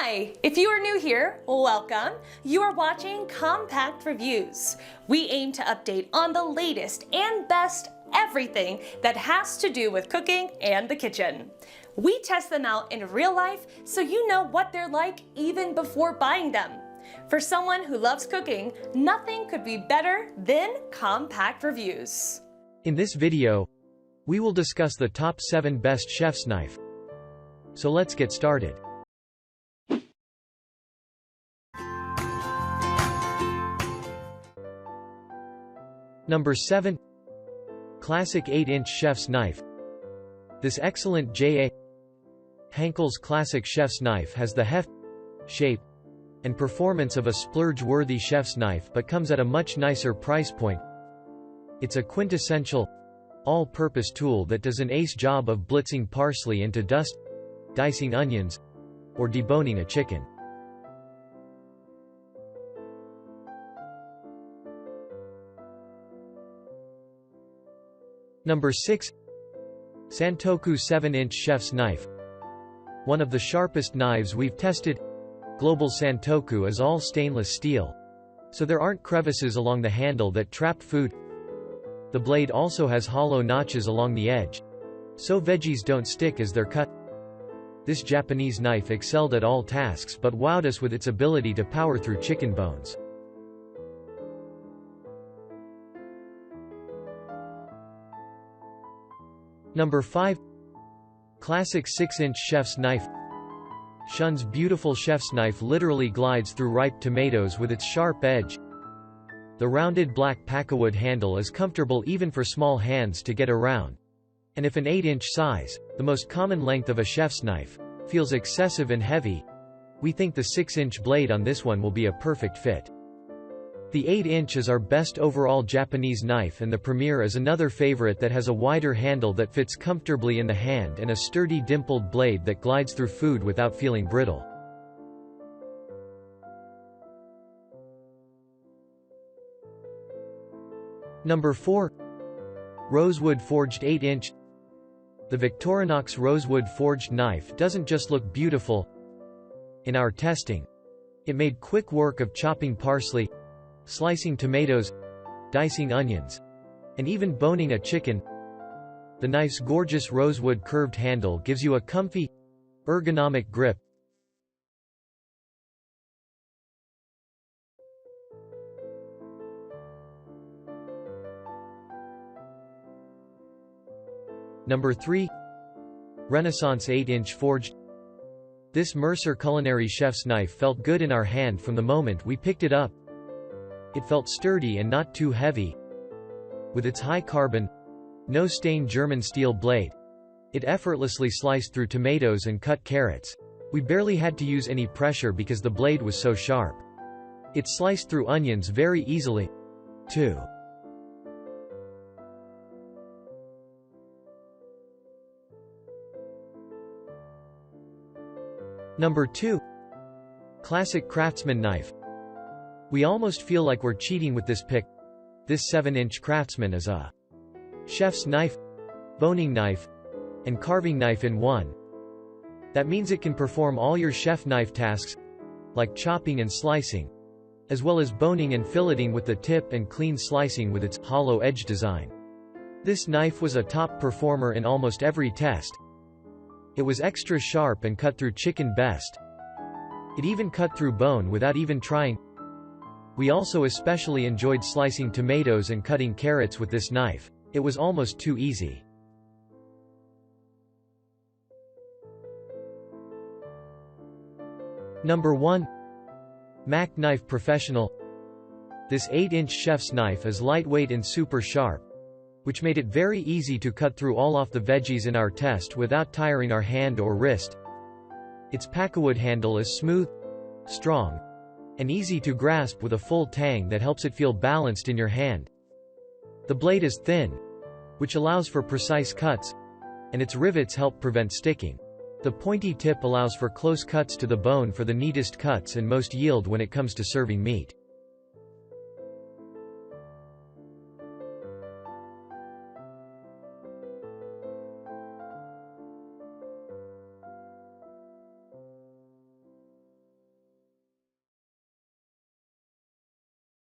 Hi! If you are new here, welcome. You are watching Compact Reviews. We aim to update on the latest and best everything that has to do with cooking and the kitchen. We test them out in real life so you know what they're like even before buying them. For someone who loves cooking, nothing could be better than Compact Reviews. In this video, we will discuss the top 7 best chef's knife. So let's get started. Number 7. Classic 8-inch chef's knife. This excellent J.A. Henckels classic chef's knife has the heft, shape, and performance of a splurge-worthy chef's knife but comes at a much nicer price point. It's a quintessential, all-purpose tool that does an ace job of blitzing parsley into dust, dicing onions, or deboning a chicken. Number 6. Santoku 7-inch chef's knife. One of the sharpest knives we've tested. Global Santoku is all stainless steel, so there aren't crevices along the handle that trap food. The blade also has hollow notches along the edge, so veggies don't stick as they're cut. This Japanese knife excelled at all tasks but wowed us with its ability to power through chicken bones. Number 5. Classic 6-inch chef's knife. Shun's beautiful chef's knife literally glides through ripe tomatoes with its sharp edge. The rounded black pakkawood handle is comfortable even for small hands to get around. And if an 8-inch size, the most common length of a chef's knife, feels excessive and heavy, we think the 6-inch blade on this one will be a perfect fit. The 8-inch is our best overall Japanese knife, and the Premier is another favorite that has a wider handle that fits comfortably in the hand and a sturdy dimpled blade that glides through food without feeling brittle. Number 4. Rosewood forged 8-inch. The Victorinox rosewood forged knife doesn't just look beautiful. In our testing, it made quick work of chopping parsley, slicing tomatoes, dicing onions, and even boning a chicken. The knife's gorgeous rosewood curved handle gives you a comfy, ergonomic grip. Number 3. Renaissance 8-inch forged. This Mercer Culinary chef's knife felt good in our hand from the moment we picked it up. It felt sturdy and not too heavy. With its high carbon, no stain German steel blade, it effortlessly sliced through tomatoes and cut carrots. We barely had to use any pressure because the blade was so sharp. It sliced through onions very easily, too. Number 2. Classic Craftsman knife. We almost feel like we're cheating with this pick. This 7-inch Craftsman is a chef's knife, boning knife, and carving knife in one. That means it can perform all your chef knife tasks, like chopping and slicing, as well as boning and filleting with the tip and clean slicing with its hollow edge design. This knife was a top performer in almost every test. It was extra sharp and cut through chicken best. It even cut through bone without even trying. We also especially enjoyed slicing tomatoes and cutting carrots with this knife. It was almost too easy. Number 1. Mac Knife Professional. This 8-inch chef's knife is lightweight and super sharp, which made it very easy to cut through all of the veggies in our test without tiring our hand or wrist. Its pakkawood handle is smooth, strong, and easy to grasp with a full tang that helps it feel balanced in your hand. The blade is thin, which allows for precise cuts, and its rivets help prevent sticking. The pointy tip allows for close cuts to the bone for the neatest cuts and most yield when it comes to serving meat.